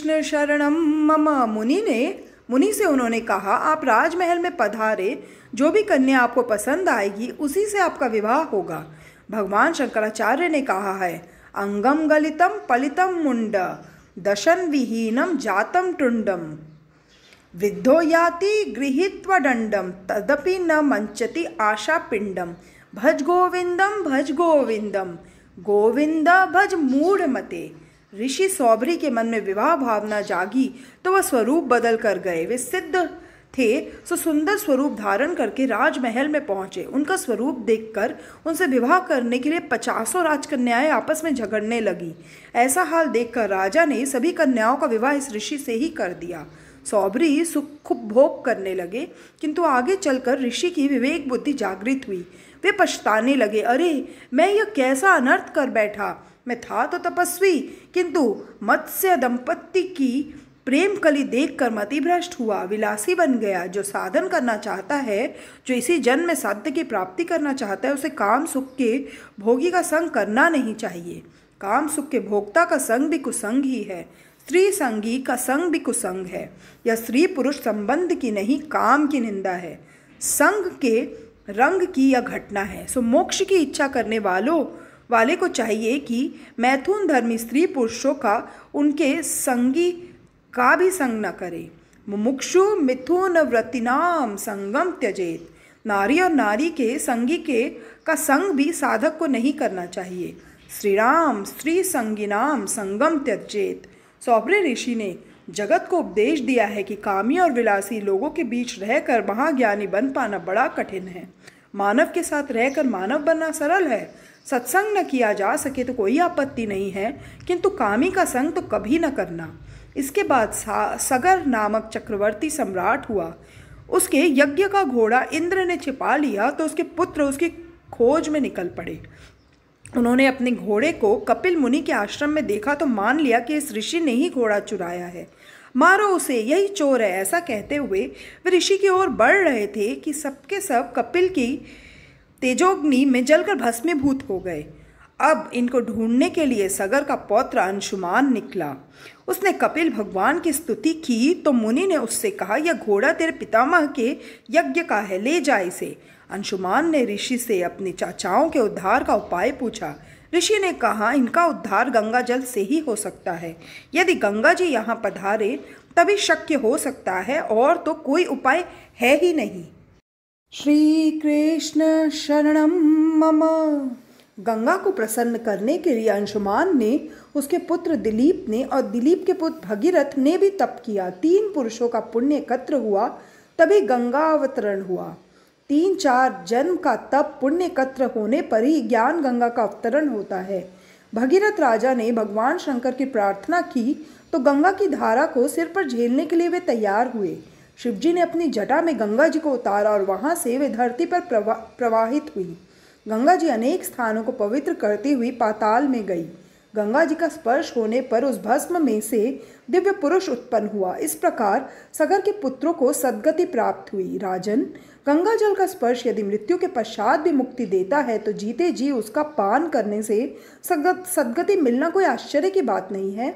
कृष्ण शरणम मम। मुनि से उन्होंने कहा, आप राजमहल में पधारे, जो भी कन्या आपको पसंद आएगी उसी से आपका विवाह होगा। भगवान शंकराचार्य ने कहा है, अंगम गलितम पलितम मुंड दशन विहीनम जातम टुंडम विद्धो याति गृहीत्वा दंडम तदपि न मंचति आशा पिंडम भज गोविंदम गोविंद भज मूढ़ मते। ऋषि सौभरी के मन में विवाह भावना जागी तो वह स्वरूप बदल कर गए। वे सिद्ध थे सो सुंदर स्वरूप धारण करके राजमहल में पहुंचे। उनका स्वरूप देखकर उनसे विवाह करने के लिए 50 राजकन्याएं आपस में झगड़ने लगी। ऐसा हाल देखकर राजा ने सभी कन्याओं का विवाह इस ऋषि से ही कर दिया। सौभरी सुख भोग करने लगे, किंतु आगे चलकर ऋषि की विवेक बुद्धि जागृत हुई। वे पछताने लगे, अरे मैं यह कैसा अनर्थ कर बैठा। मैं था तो तपस्वी, किंतु मत्स्य दंपत्ति की प्रेम कली देखकर मतिभ्रष्ट हुआ, विलासी बन गया। जो साधन करना चाहता है, जो इसी जन्म में साध्य की प्राप्ति करना चाहता है, उसे काम सुख के भोगी का संग करना नहीं चाहिए। काम सुख के भोक्ता का संग भी कुसंग ही है। स्त्री संगी का संग भी कुसंग है। यह स्त्री पुरुष संबंध की नहीं, काम की निंदा है। संग के रंग की यह घटना है। सो मोक्ष की इच्छा करने वाले को चाहिए कि मैथुन धर्मी स्त्री पुरुषों का उनके संगी का भी संग न करे। मुमुक्षु मिथुन व्रतिनाम संगम त्यजेत। नारी और नारी के संगी का संग भी साधक को नहीं करना चाहिए। श्री राम स्त्री संगिनाम संगम त्यजेत। सौभरी ऋषि ने जगत को उपदेश दिया है कि कामी और विलासी लोगों के बीच रहकर महाज्ञानी बन पाना बड़ा कठिन है। मानव के साथ रहकर मानव बनना सरल है। सत्संग न किया जा सके तो कोई आपत्ति नहीं है, किंतु कामी का संग तो कभी न करना। इसके बाद सगर नामक चक्रवर्ती सम्राट हुआ। उसके यज्ञ का घोड़ा इंद्र ने छिपा लिया तो उसके पुत्र उसकी खोज में निकल पड़े। उन्होंने अपने घोड़े को कपिल मुनि के आश्रम में देखा तो मान लिया कि इस ऋषि ने ही घोड़ा चुराया है। मारो उसे, यही चोर है। ऐसा कहते हुए वे ऋषि की ओर बढ़ रहे थे कि सबके सब कपिल की तेजोग्नि में जलकर भस्मीभूत हो गए। अब इनको ढूंढने के लिए सगर का पौत्र अंशुमान निकला। उसने कपिल भगवान की स्तुति की तो मुनि ने उससे कहा, यह घोड़ा तेरे पितामह के यज्ञ का है, ले जा इसे। अंशुमान ने ऋषि से अपने चाचाओं के उद्धार का उपाय पूछा। ऋषि ने कहा, इनका उद्धार गंगा जल से ही हो सकता है। यदि गंगा जी यहाँ पधारे तभी शक्य हो सकता है, और तो कोई उपाय है ही नहीं। श्री कृष्ण शरणम मम। गंगा को प्रसन्न करने के लिए अंशुमान ने, उसके पुत्र दिलीप ने और दिलीप के पुत्र भगीरथ ने भी तप किया। 3 पुरुषों का पुण्य एकत्र हुआ तभी गंगा अवतरण हुआ। 3-4 जन्म का तप पुण्य एकत्र होने पर ही ज्ञान गंगा का अवतरण होता है। भगीरथ राजा ने भगवान शंकर की प्रार्थना की तो गंगा की धारा को सिर पर झेलने के लिए वे तैयार हुए। शिवजी ने अपनी जटा में गंगा जी को उतारा और वहां से वे धरती पर प्रवाहित हुई। गंगा जी अनेक स्थानों को पवित्र करती हुई पाताल में गई। गंगा जी का स्पर्श होने पर उस भस्म में से दिव्य पुरुष उत्पन्न हुआ। इस प्रकार सगर के पुत्रों को सद्गति प्राप्त हुई। राजन, गंगा जल का स्पर्श यदि मृत्यु के पश्चात भी मुक्ति देता है तो जीते जी उसका पान करने से सद्गति मिलना कोई आश्चर्य की बात नहीं है।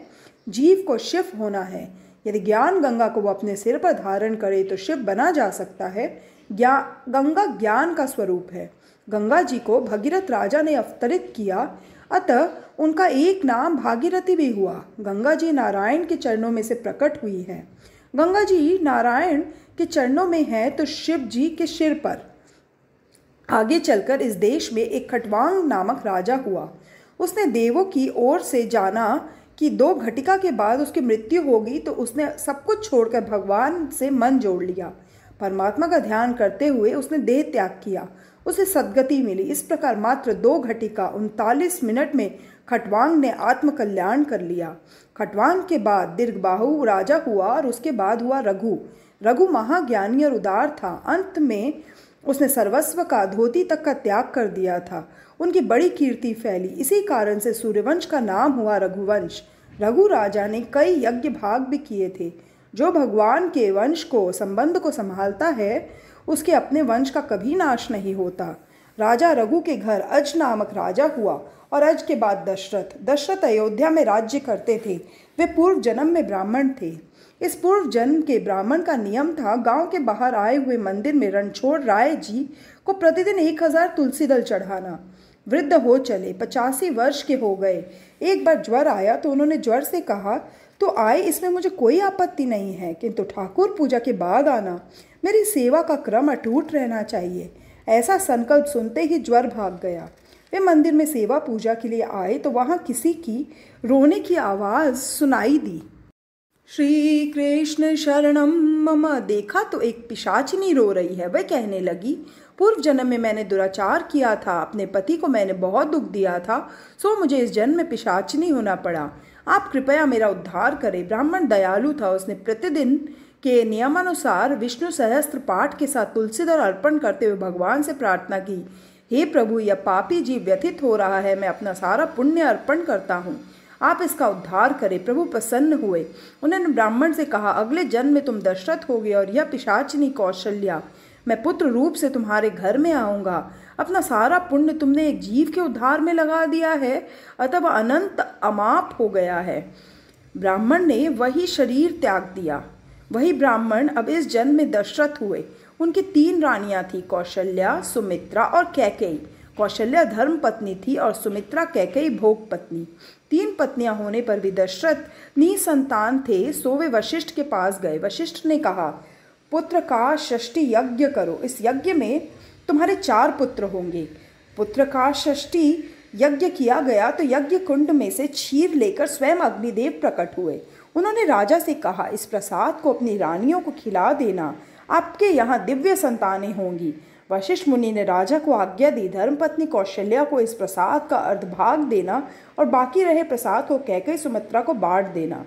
जीव को शिव होना है। यदि ज्ञान गंगा को वो अपने सिर पर धारण करे तो शिव बना जा सकता है। गंगा ज्ञान का स्वरूप है। गंगा जी को भगीरथ राजा ने अवतरित किया, अतः उनका एक नाम भागीरथी भी हुआ। गंगा जी नारायण के चरणों में से प्रकट हुई है। गंगा जी नारायण के चरणों में है तो शिव जी के सिर पर। आगे चलकर इस देश में एक खटवांग नामक राजा हुआ। उसने देवों की ओर से जाना कि 2 घटिका के बाद उसकी मृत्यु होगी, तो उसने सब कुछ छोड़कर भगवान से मन जोड़ लिया। परमात्मा का ध्यान करते हुए उसने देह त्याग किया। उसे सद्गति मिली। इस प्रकार मात्र 2 घटिका 39 मिनट में खटवांग ने आत्मकल्याण कर लिया। खटवांग के बाद दीर्घबाहु राजा हुआ और उसके बाद हुआ रघु। रघु महाज्ञानी और उदार था। अंत में उसने सर्वस्व का, धोती तक का त्याग कर दिया था। उनकी बड़ी कीर्ति फैली। इसी कारण से सूर्यवंश का नाम हुआ रघुवंश। रघु राजा ने कई यज्ञ भाग भी किए थे। जो भगवान के वंश को, संबंध को संभालता है, उसके अपने वंश का कभी नाश नहीं होता। राजा रघु के घर अज नामक राजा हुआ और अज के बाद दशरथ। दशरथ अयोध्या में राज्य करते थे। वे पूर्व जन्म में ब्राह्मण थे। इस पूर्व जन्म के ब्राह्मण का नियम था गांव के बाहर आए हुए मंदिर में रणछोड़ राय जी को प्रतिदिन 1000 तुलसी दल चढ़ाना। वृद्ध हो चले, 85 वर्ष के हो गए। एक बार ज्वर आया तो उन्होंने ज्वर से कहा, तो आए, इसमें मुझे कोई आपत्ति नहीं है, किंतु ठाकुर पूजा के बाद आना। मेरी सेवा का क्रम अटूट रहना चाहिए। ऐसा संकल्प सुनते ही ज्वर भाग गया। वे मंदिर में सेवा पूजा के लिए आए तो वहां किसी की रोने की आवाज़ सुनाई दी। श्री कृष्ण शरणम मम। देखा तो एक पिशाचिनी रो रही है। वह कहने लगी, पूर्व जन्म में मैंने दुराचार किया था, अपने पति को मैंने बहुत दुख दिया था, सो मुझे इस जन्म में पिशाचिनी होना पड़ा। आप कृपया मेरा उद्धार करें। ब्राह्मण दयालु था। उसने प्रतिदिन के नियमानुसार विष्णु सहस्त्र पाठ के साथ तुलसी दल अर्पण करते हुए भगवान से प्रार्थना की, हे प्रभु, यह पापी जीव व्यथित हो रहा है, मैं अपना सारा पुण्य अर्पण करता हूँ, आप इसका उद्धार करें। प्रभु प्रसन्न हुए। उन्होंने ब्राह्मण से कहा, अगले जन्म में तुम दशरथ होगे और यह पिशाचिनी कौशल्या, मैं पुत्र रूप से तुम्हारे घर में आऊँगा। अपना सारा पुण्य तुमने एक जीव के उद्धार में लगा दिया है, अतः वह अनंत अमाप हो गया है। ब्राह्मण ने वही शरीर त्याग दिया। वही ब्राह्मण अब इस जन्म में दशरथ हुए। उनकी 3 रानियां थीं, कौशल्या, सुमित्रा और कैकेयी। कौशल्या धर्म पत्नी थी और सुमित्रा कैकेयी भोग पत्नी। 3 पत्नियां होने पर भी दशरथ निसंतान थे, सो वे वशिष्ठ के पास गए। वशिष्ठ ने कहा, पुत्र का षष्ठी यज्ञ करो। इस यज्ञ में तुम्हारे 4 पुत्र होंगे। पुत्र का षष्ठी यज्ञ किया गया तो यज्ञ कुंड में से क्षीर लेकर स्वयं अग्निदेव प्रकट हुए। उन्होंने राजा से कहा, इस प्रसाद को अपनी रानियों को खिला देना, आपके यहाँ दिव्य संतानें होंगी। वशिष्ठ मुनि ने राजा को आज्ञा दी, धर्मपत्नी कौशल्या को इस प्रसाद का अर्धभाग देना और बाकी रहे प्रसाद को कैकेयी सुमित्रा को बांट देना।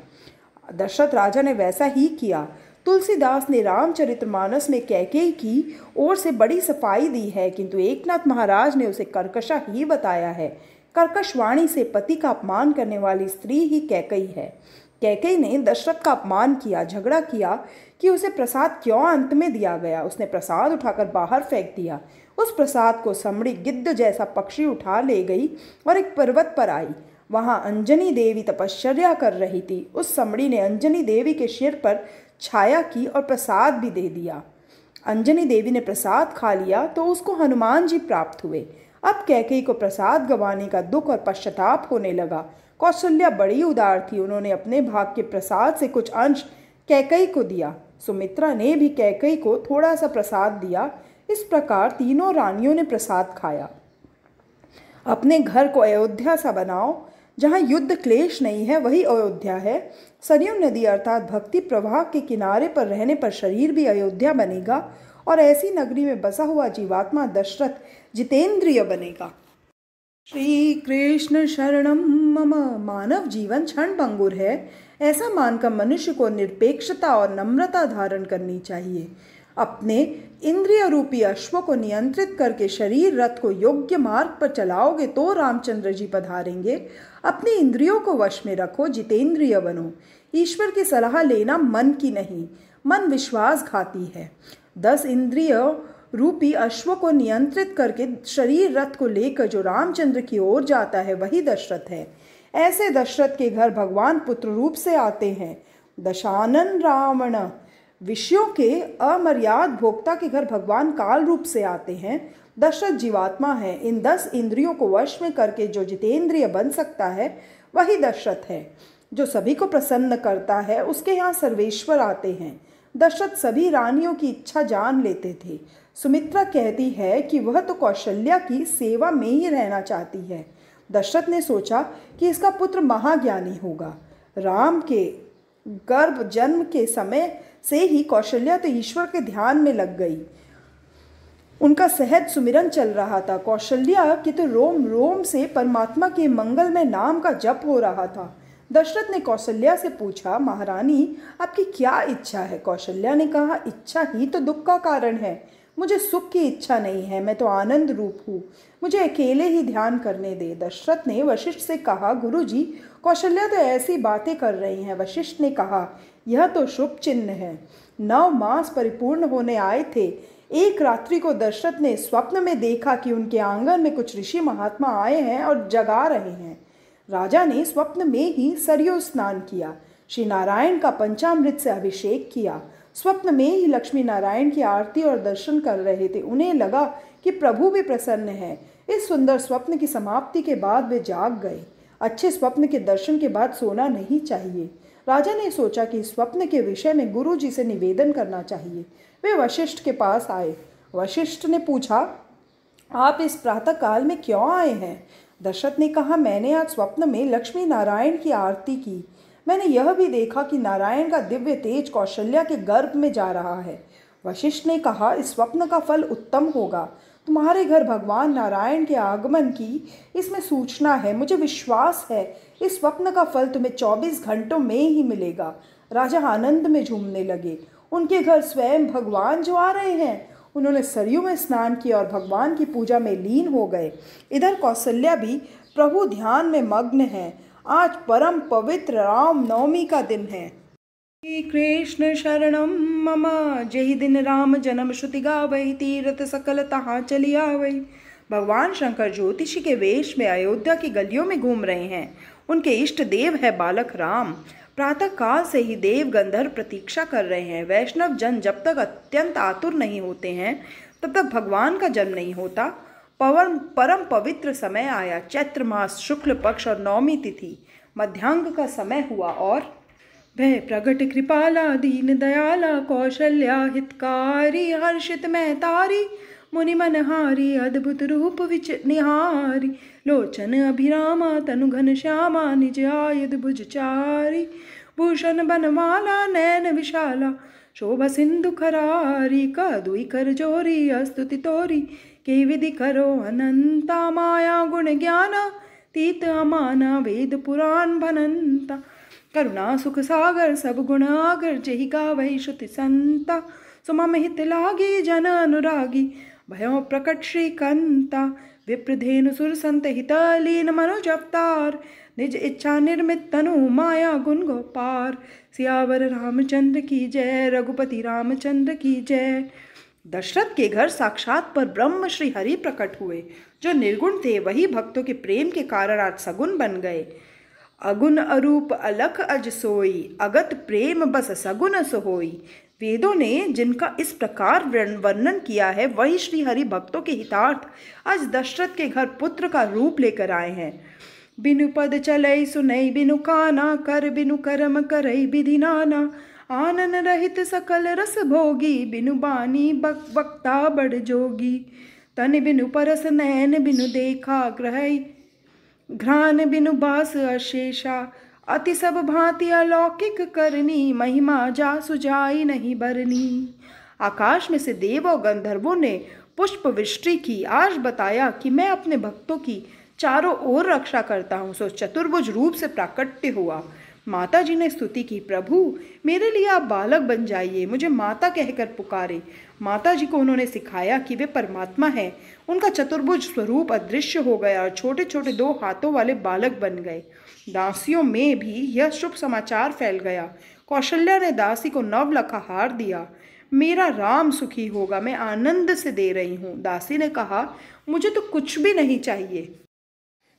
दशरथ राजा ने वैसा ही किया। तुलसीदास ने रामचरितमानस में कैकेयी की ओर से बड़ी सफाई दी है, किंतु एकनाथ महाराज ने उसे कर्कशा ही बताया है। कर्कश वाणी से पति का अपमान करने वाली स्त्री ही कैकेयी है। कैकेयी ने दशरथ का अपमान किया, झगड़ा किया कि उसे प्रसाद क्यों अंत में दिया गया। उसने प्रसाद उठाकर बाहर फेंक दिया। उस प्रसाद को समड़ी गिद्ध जैसा पक्षी उठा ले गई और एक पर्वत पर आई। वहां अंजनी देवी तपश्चर्या कर रही थी। उस समड़ी ने अंजनी देवी के सिर पर छाया की और प्रसाद भी दे दिया। अंजनी देवी ने प्रसाद खा लिया तो उसको हनुमान जी प्राप्त हुए। अब कैकेयी को प्रसाद गंवाने का दुख और पश्चाताप होने लगा। कौशल्या बड़ी उदार थी। उन्होंने अपने भाग के प्रसाद से कुछ अंश कैकेयी को दिया। सुमित्रा ने भी कैकेयी को थोड़ा सा प्रसाद दिया। इस प्रकार तीनों रानियों ने प्रसाद खाया। अपने घर को अयोध्या सा बनाओ, जहाँ युद्ध क्लेश नहीं है, वही अयोध्या है। सरयू नदी अर्थात भक्ति प्रवाह के किनारे पर रहने पर शरीर भी अयोध्या बनेगा और ऐसी नगरी में बसा हुआ जीवात्मा दशरथ जितेंद्रिय बनेगा। श्री कृष्ण शरणम मम। मानव जीवन क्षण भंगुर है, ऐसा मानकर मनुष्य को निरपेक्षता और नम्रता धारण करनी चाहिए। अपने इंद्रिय रूपी अश्व को नियंत्रित करके शरीर रथ को योग्य मार्ग पर चलाओगे तो रामचंद्र जी पधारेंगे। अपनी इंद्रियों को वश में रखो, जितेंद्रिय बनो। ईश्वर की सलाह लेना मन की नहीं, मन विश्वासघाती है। 10 इंद्रिय रूपी अश्व को नियंत्रित करके शरीर रथ को लेकर जो रामचंद्र की ओर जाता है वही दशरथ है। ऐसे दशरथ के घर भगवान पुत्र रूप से आते हैं। दशानन रावण विषयों के अमर्याद भोक्ता के घर भगवान काल रूप से आते हैं। दशरथ जीवात्मा है। इन 10 इंद्रियों को वश में करके जो जितेंद्रिय बन सकता है वही दशरथ है। जो सभी को प्रसन्न करता है उसके यहाँ सर्वेश्वर आते हैं। दशरथ सभी रानियों की इच्छा जान लेते थे। सुमित्रा कहती है कि वह तो कौशल्या की सेवा में ही रहना चाहती है। दशरथ ने सोचा कि इसका पुत्र महाज्ञानी होगा। राम के गर्भ जन्म के समय से ही कौशल्या तो ईश्वर के ध्यान में लग गई। उनका सहज सुमिरन चल रहा था। कौशल्या की तो रोम रोम से परमात्मा के मंगलमय नाम का जप हो रहा था। दशरथ ने कौशल्या से पूछा, महारानी आपकी क्या इच्छा है? कौशल्या ने कहा, इच्छा ही तो दुख का कारण है। मुझे सुख की इच्छा नहीं है, मैं तो आनंद रूप हूँ, मुझे अकेले ही ध्यान करने दे। दशरथ ने वशिष्ठ से कहा, गुरुजी कौशल्या तो ऐसी बातें कर रही हैं। वशिष्ठ ने कहा, यह तो शुभ चिन्ह है। 9 मास परिपूर्ण होने आए थे, एक रात्रि को दशरथ ने स्वप्न में देखा कि उनके आंगन में कुछ ऋषि महात्मा आए हैं और जगा रहे हैं। राजा ने स्वप्न में ही सरयू स्नान किया, श्री नारायण का पंचामृत से अभिषेक किया। स्वप्न में ही लक्ष्मी नारायण की आरती और दर्शन कर रहे थे। उन्हें लगा कि प्रभु भी प्रसन्न है। इस सुंदर स्वप्न की समाप्ति के बाद वे जाग गए। अच्छे स्वप्न के दर्शन के बाद सोना नहीं चाहिए। राजा ने सोचा कि स्वप्न के विषय में गुरु जी से निवेदन करना चाहिए। वे वशिष्ठ के पास आए। वशिष्ठ ने पूछा, आप इस प्रातः काल में क्यों आए हैं? दशरथ ने कहा, मैंने आज स्वप्न में लक्ष्मी नारायण की आरती की। मैंने यह भी देखा कि नारायण का दिव्य तेज कौशल्या के गर्भ में जा रहा है। वशिष्ठ ने कहा, इस स्वप्न का फल उत्तम होगा। तुम्हारे घर भगवान नारायण के आगमन की इसमें सूचना है। मुझे विश्वास है इस स्वप्न का फल तुम्हें 24 घंटों में ही मिलेगा। राजा आनंद में झूमने लगे। उनके घर स्वयं भगवान जो आ रहे हैं। उन्होंने सरयू में स्नान किया और भगवान की पूजा में लीन हो गए। इधर कौशल्या भी प्रभु ध्यान में मग्न है। आज परम पवित्र राम नवमी का दिन है। श्री कृष्ण शरणम मम, जय दिन राम जन्म श्रुति गावै, तीरथ सकल तहाँ चली आवै। भगवान शंकर ज्योतिषी के वेश में अयोध्या की गलियों में घूम रहे हैं। उनके इष्ट देव है बालक राम। प्रातः काल से ही देव गंधर्व प्रतीक्षा कर रहे हैं। वैष्णव जन जब तक अत्यंत आतुर नहीं होते हैं तब तक भगवान का जन्म नहीं होता। परम पवित्र समय आया। चैत्र मास शुक्ल पक्ष और नवमी तिथि मध्यांग का समय हुआ और भय प्रगट कृपाला दीन दयाला कौशल्या हितकारी हर्षित महतारी मुनि मनहारी अद्भुत रूप विच निहारी लोचन अभिरामा तनु घन श्यामा निज आयुध भुजचारी भूषण बनमाला नैन विशाला शोभा सिंधु खरारी कदुई कर जोरी अस्तुति तोरी के विधि करो अनंता माया गुण ज्ञाना तीत अमाना वेद पुराण भनंता करुणा सुख सागर सब गुण आगर जहि गावै श्रुति संता सुमम हित लागी जन अनुरागी भयो प्रकट श्रीकंता विप्रधेनु सुर संत हित लीन मनोज अवतार निज इच्छा निर्मित तनु माया गुण गोपार सियावर रामचंद्र की जय रघुपति रामचंद्र की जय। दशरथ के घर साक्षात पर ब्रह्म श्री हरि प्रकट हुए। जो निर्गुण थे वही भक्तों के प्रेम के कारण आज सगुण बन गए। अगुण अरूप अलख अज सोई अगत प्रेम बस सगुन सोई। वेदों ने जिनका इस प्रकार वर्णन किया है वही श्री हरि भक्तों के हितार्थ आज दशरथ के घर पुत्र का रूप लेकर आए हैं। बिनु पद चलई सुनई बिनु काना कर बिनु कर्म करई विधि नाना आनन रहित सकल रस भोगी बिनु बानी वक्ता बड़ जोगी तन बिनु परस नैन बिनु देखा ग्रहई घ्राण बिनु बास अशेषा अति सब भांति अलौकिक करनी महिमा जा सुजाई नहीं बरनी। आकाश में से देव और गंधर्वों ने पुष्प वृष्टि की। आज बताया कि मैं अपने भक्तों की चारों ओर रक्षा करता हूँ। सो चतुर्भुज रूप से प्राकट्य हुआ। माता जी ने स्तुति की, प्रभु मेरे लिए आप बालक बन जाइए, मुझे माता कहकर पुकारे। माता जी को उन्होंने सिखाया कि वे परमात्मा हैं। उनका चतुर्भुज स्वरूप अदृश्य हो गया और छोटे छोटे 2 हाथों वाले बालक बन गए। दासियों में भी यह शुभ समाचार फैल गया। कौशल्या ने दासी को 9 लखा हार दिया। मेरा राम सुखी होगा, मैं आनंद से दे रही हूँ। दासी ने कहा, मुझे तो कुछ भी नहीं चाहिए।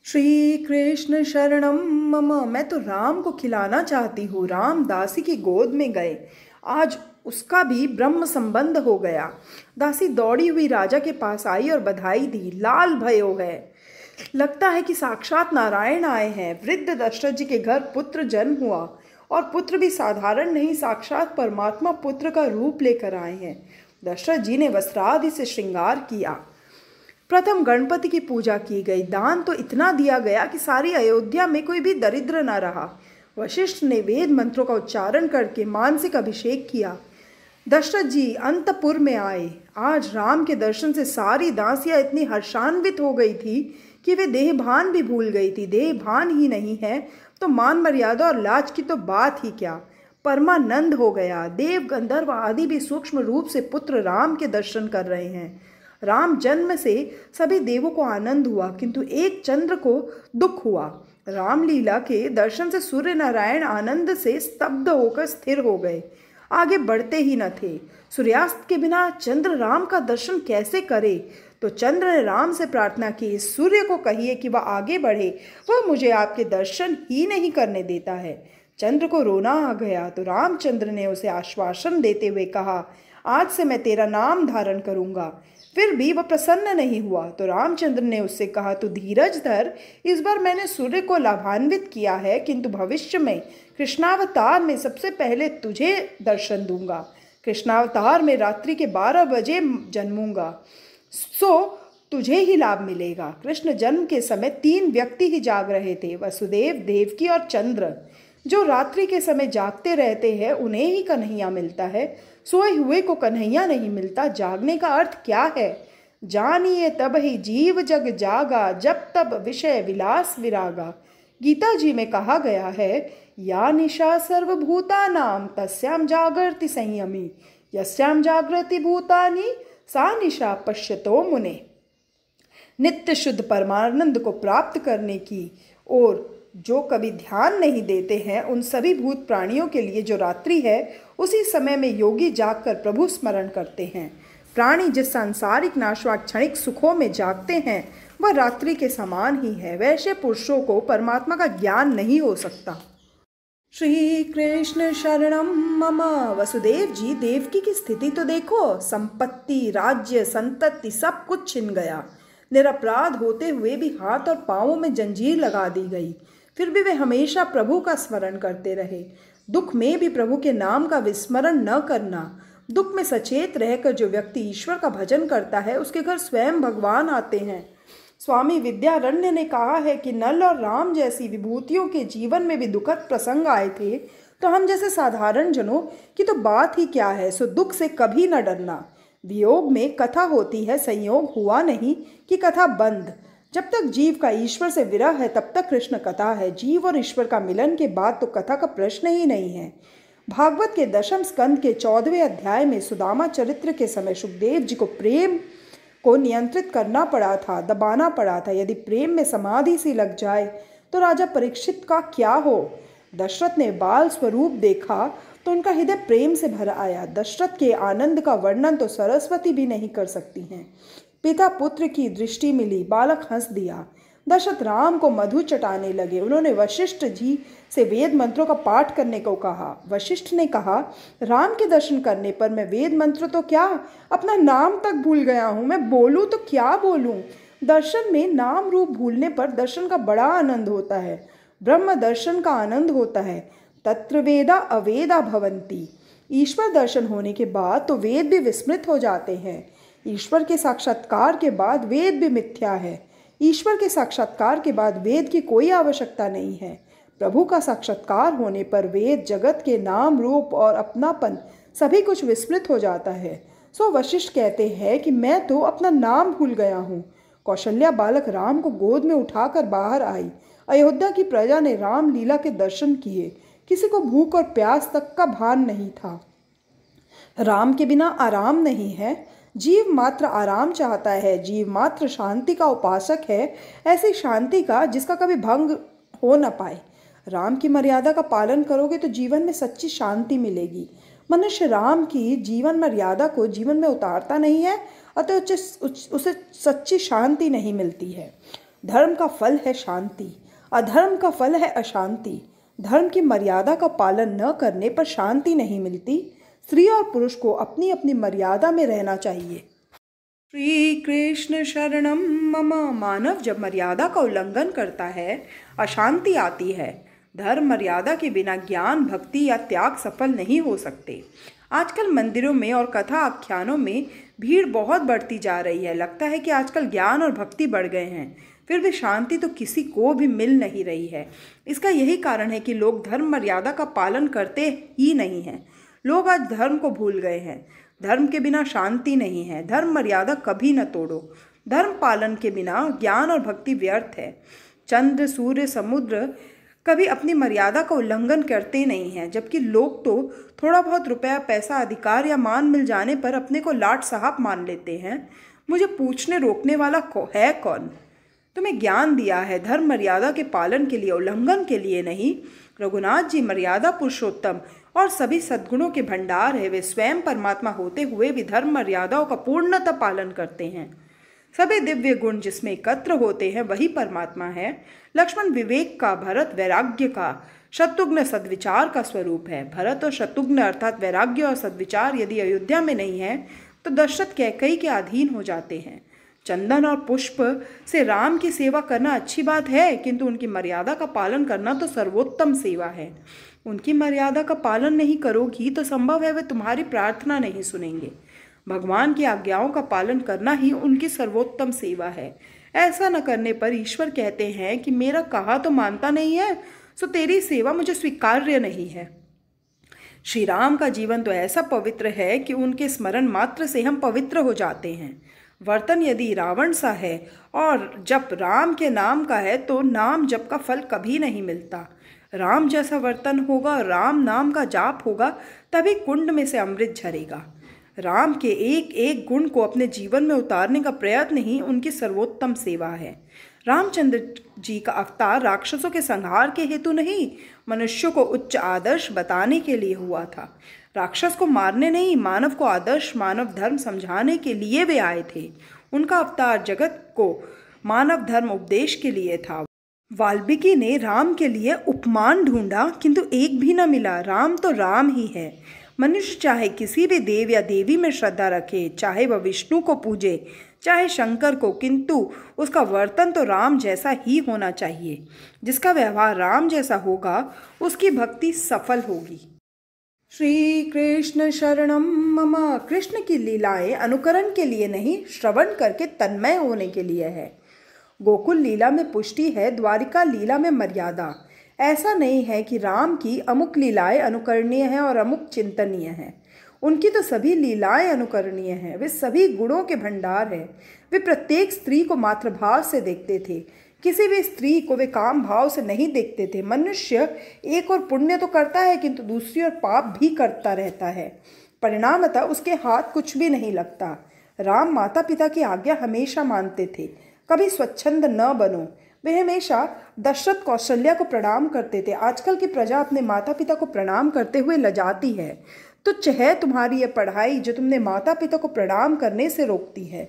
श्री कृष्ण शरणम मम, मैं तो राम को खिलाना चाहती हूँ। राम दासी की गोद में गए। आज उसका भी ब्रह्म संबंध हो गया। दासी दौड़ी हुई राजा के पास आई और बधाई दी। लाल भयो है, लगता है कि साक्षात नारायण आए हैं। वृद्ध दशरथ जी के घर पुत्र जन्म हुआ और पुत्र भी साधारण नहीं, साक्षात परमात्मा पुत्र का रूप लेकर आए हैं। दशरथ जी ने वस्त्रादि से श्रृंगार किया। प्रथम गणपति की पूजा की गई। दान तो इतना दिया गया कि सारी अयोध्या में कोई भी दरिद्र न रहा। वशिष्ठ ने वेद मंत्रों का उच्चारण करके मानसिक अभिषेक किया। दशरथ जी अंतपुर में आए। आज राम के दर्शन से सारी दासियां इतनी हर्षान्वित हो गई थी कि वे देहभान भी भूल गई थी। देहभान ही नहीं है तो मान मर्यादा और लाज की तो बात ही क्या। परमानंद हो गया। देव गंधर्व आदि भी सूक्ष्म रूप से पुत्र राम के दर्शन कर रहे हैं। राम जन्म से सभी देवों को आनंद हुआ, किंतु एक चंद्र को दुख हुआ। रामलीला के दर्शन से सूर्य नारायण आनंद से स्तब्ध होकर स्थिर हो गए। आगे बढ़ते ही न थे। सूर्यास्त के बिना चंद्र राम का दर्शन कैसे करे? तो चंद्र ने राम से प्रार्थना की, सूर्य को कहिए कि वह आगे बढ़े, वह मुझे आपके दर्शन ही नहीं करने देता है। चंद्र को रोना आ गया तो रामचंद्र ने उसे आश्वासन देते हुए कहा, आज से मैं तेरा नाम धारण करूंगा। फिर भी वह प्रसन्न नहीं हुआ तो रामचंद्र ने उससे कहा, तू धीरज धर, इस बार मैंने सूर्य को लाभान्वित किया है, किंतु भविष्य में कृष्णावतार में सबसे पहले तुझे दर्शन दूंगा। कृष्णावतार में रात्रि के 12 बजे जन्मूंगा, सो तुझे ही लाभ मिलेगा। कृष्ण जन्म के समय 3 व्यक्ति ही जाग रहे थे, वसुदेव, देवकी और चंद्र। जो रात्रि के समय जागते रहते हैं उन्हें ही कन्हैया मिलता है, सोए हुए को कन्हैया नहीं मिलता। जागने का अर्थ क्या है? जानिए तब ही जीव जग जागा, जब तब विषय विलास विरागा। गीता जी में कहा गया है, या निशा सर्वभूतानां तस्याम जागर्ति संयमी, यस्याम जागृति भूतानि सा निशा पश्यतो मुने। नित्य शुद्ध परमानंद को प्राप्त करने की ओर जो कभी ध्यान नहीं देते हैं, उन सभी भूत प्राणियों के लिए जो रात्रि है, उसी समय में योगी जागकर प्रभु स्मरण करते हैं। प्राणी जिस सांसारिक नाशवान क्षणिक सुखों में जागते हैं, वह रात्रि के समान ही है। वैसे पुरुषों को परमात्मा का ज्ञान नहीं हो सकता। श्री कृष्ण शरणम मम। वसुदेव जी, देवकी की स्थिति तो देखो, संपत्ति, राज्य, संतति सब कुछ छिन गया। निरपराध होते हुए भी हाथ और पांवों में जंजीर लगा दी गई, फिर भी वे हमेशा प्रभु का स्मरण करते रहे। दुख में भी प्रभु के नाम का विस्मरण न करना। दुख में सचेत रहकर जो व्यक्ति ईश्वर का भजन करता है, उसके घर स्वयं भगवान आते हैं। स्वामी विद्यारण्य ने कहा है कि नल और राम जैसी विभूतियों के जीवन में भी दुखद प्रसंग आए थे, तो हम जैसे साधारण जनों की तो बात ही क्या है। सो दुख से कभी न डरना। वियोग में कथा होती है, संयोग हुआ नहीं कि कथा बंद। जब तक जीव का ईश्वर से विरह है, तब तक कृष्ण कथा है। जीव और ईश्वर का मिलन के बाद तो कथा का प्रश्न ही नहीं है। भागवत के 10वें स्कंद के 14वें अध्याय में सुदामा चरित्र के समय सुखदेव जी को प्रेम को नियंत्रित करना पड़ा था, दबाना पड़ा था। यदि प्रेम में समाधि सी लग जाए तो राजा परीक्षित का क्या हो? दशरथ ने बाल स्वरूप देखा तो उनका हृदय प्रेम से भर आया। दशरथ के आनंद का वर्णन तो सरस्वती भी नहीं कर सकती हैं। पिता पुत्र की दृष्टि मिली, बालक हंस दिया। दशरथ राम को मधु चटाने लगे। उन्होंने वशिष्ठ जी से वेद मंत्रों का पाठ करने को कहा। वशिष्ठ ने कहा, राम के दर्शन करने पर मैं वेद मंत्र तो क्या, अपना नाम तक भूल गया हूँ। मैं बोलूँ तो क्या बोलूँ? दर्शन में नाम रूप भूलने पर दर्शन का बड़ा आनंद होता है। ब्रह्म दर्शन का आनंद होता है। तत्र वेदा अवेदा भवन्ति। ईश्वर दर्शन होने के बाद तो वेद भी विस्मृत हो जाते हैं। ईश्वर के साक्षात्कार के बाद वेद भी मिथ्या है। ईश्वर के साक्षात्कार के बाद वेद की कोई आवश्यकता नहीं है। प्रभु का साक्षात्कार होने पर वेद, जगत के नाम रूप और अपनापन सभी कुछ विस्मृत हो जाता है। सो वशिष्ठ कहते हैं कि मैं तो अपना नाम भूल गया हूँ। कौशल्या बालक राम को गोद में उठाकर बाहर आई। अयोध्या की प्रजा ने राम लीला के दर्शन किए। किसी को भूख और प्यास तक का भान नहीं था। राम के बिना आराम नहीं है। जीव मात्र आराम चाहता है। जीव मात्र शांति का उपासक है, ऐसी शांति का जिसका कभी भंग हो न पाए। राम की मर्यादा का पालन करोगे तो जीवन में सच्ची शांति मिलेगी। मनुष्य राम की जीवन मर्यादा को जीवन में उतारता नहीं है, अतः उसे सच्ची शांति नहीं मिलती है। धर्म का फल है शांति, अधर्म का फल है अशांति। धर्म की मर्यादा का पालन न करने पर शांति नहीं मिलती। स्त्री और पुरुष को अपनी अपनी मर्यादा में रहना चाहिए। श्री कृष्ण शरणम मम। मानव जब मर्यादा का उल्लंघन करता है, अशांति आती है। धर्म मर्यादा के बिना ज्ञान, भक्ति या त्याग सफल नहीं हो सकते। आजकल मंदिरों में और कथा आख्यानों में भीड़ बहुत बढ़ती जा रही है। लगता है कि आजकल ज्ञान और भक्ति बढ़ गए हैं, फिर भी शांति तो किसी को भी मिल नहीं रही है। इसका यही कारण है कि लोग धर्म मर्यादा का पालन करते ही नहीं हैं। लोग आज धर्म को भूल गए हैं। धर्म के बिना शांति नहीं है। धर्म मर्यादा कभी न तोड़ो। धर्म पालन के बिना ज्ञान और भक्ति व्यर्थ है। चंद्र, सूर्य, समुद्र कभी अपनी मर्यादा का उल्लंघन करते नहीं हैं, जबकि लोग तो थोड़ा बहुत रुपया, पैसा, अधिकार या मान मिल जाने पर अपने को लाट साहब मान लेते हैं। मुझे पूछने रोकने वाला है कौन? तुम्हें ज्ञान दिया है धर्म मर्यादा के पालन के लिए, उल्लंघन के लिए नहीं। रघुनाथ जी मर्यादा पुरुषोत्तम और सभी सद्गुणों के भंडार है। वे स्वयं परमात्मा होते हुए भी धर्म मर्यादाओं का पूर्णतः पालन करते हैं। सभी दिव्य गुण जिसमें एकत्र होते हैं वही परमात्मा है। लक्ष्मण विवेक का, भरत वैराग्य का, शत्रुघ्न सद्विचार का स्वरूप है। भरत और शत्रुघ्न अर्थात वैराग्य और सद्विचार यदि अयोध्या में नहीं है तो दशरथ कैकेयी के अधीन हो जाते हैं। चंदन और पुष्प से राम की सेवा करना अच्छी बात है, किंतु उनकी मर्यादा का पालन करना तो सर्वोत्तम सेवा है। उनकी मर्यादा का पालन नहीं करोगी तो संभव है वे तुम्हारी प्रार्थना नहीं सुनेंगे। भगवान की आज्ञाओं का पालन करना ही उनकी सर्वोत्तम सेवा है। ऐसा न करने पर ईश्वर कहते हैं कि मेरा कहा तो मानता नहीं है, सो तेरी सेवा मुझे स्वीकार्य नहीं है। श्री राम का जीवन तो ऐसा पवित्र है कि उनके स्मरण मात्र से हम पवित्र हो जाते हैं। वर्तन यदि रावण सा है और जप राम के नाम का है तो नाम जप का फल कभी नहीं मिलता। राम जैसा वर्तन होगा, राम नाम का जाप होगा, तभी कुंड में से अमृत झरेगा। राम के एक एक गुण को अपने जीवन में उतारने का प्रयत्न ही उनकी सर्वोत्तम सेवा है। रामचंद्र जी का अवतार राक्षसों के संहार के हेतु नहीं, मनुष्यों को उच्च आदर्श बताने के लिए हुआ था। राक्षस को मारने नहीं, मानव को आदर्श मानव धर्म समझाने के लिए वे आए थे। उनका अवतार जगत को मानव धर्म उपदेश के लिए था। वाल्मीकि ने राम के लिए उपमान ढूंढा, किंतु एक भी न मिला। राम तो राम ही है। मनुष्य चाहे किसी भी देव या देवी में श्रद्धा रखे, चाहे वह विष्णु को पूजे चाहे शंकर को, किंतु उसका वर्तन तो राम जैसा ही होना चाहिए। जिसका व्यवहार राम जैसा होगा उसकी भक्ति सफल होगी। श्री कृष्ण शरणम मम। कृष्ण की लीलाएं अनुकरण के लिए नहीं, श्रवण करके तन्मय होने के लिए है। गोकुल लीला में पुष्टि है, द्वारिका लीला में मर्यादा। ऐसा नहीं है कि राम की अमुक लीलाएं अनुकरणीय हैं और अमुक चिंतनीय हैं। उनकी तो सभी लीलाएं अनुकरणीय हैं। वे सभी गुणों के भंडार हैं। वे प्रत्येक स्त्री को मातृभाव से देखते थे, किसी भी स्त्री को वे काम भाव से नहीं देखते थे। मनुष्य एक और पुण्य तो करता है, किंतु दूसरी ओर पाप भी करता रहता है। परिणामतः उसके हाथ कुछ भी नहीं लगता। राम माता पिता की आज्ञा हमेशा मानते थे। कभी स्वच्छंद न बनो। वे हमेशा दशरथ कौशल्या को प्रणाम करते थे। आजकल की प्रजा अपने माता पिता को प्रणाम करते हुए लजाती है। तुच्छ है तुम्हारी यह पढ़ाई जो तुमने माता पिता को प्रणाम करने से रोकती है।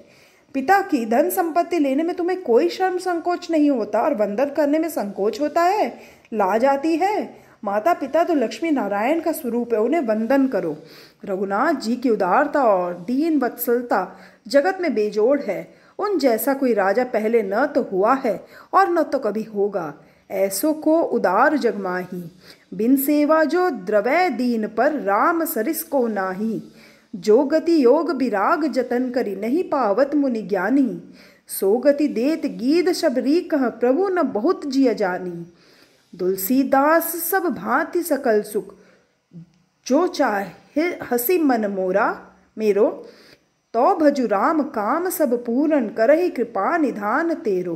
पिता की धन संपत्ति लेने में तुम्हें कोई शर्म संकोच नहीं होता और वंदन करने में संकोच होता है, लाज आती है। माता पिता तो लक्ष्मी नारायण का स्वरूप है, उन्हें वंदन करो। रघुनाथ जी की उदारता और दीन वत्सलता जगत में बेजोड़ है। उन जैसा कोई राजा पहले न तो हुआ है और न तो कभी होगा। ऐसो को उदार जगमाही, बिन सेवा जो द्रवै दीन पर राम सरिस को नाही। जो गति योग विराग जतन करी, नहीं पावत मुनि ज्ञानी। सो गति देत गीध शबरी कह, प्रभु न बहुत जिय जानी। तुलसीदास सब भांति सकल सुख, जो चाहे हसी मन मोरा मेरो। तो भजु राम काम सब पूरन, करहि कृपा निधान तेरो।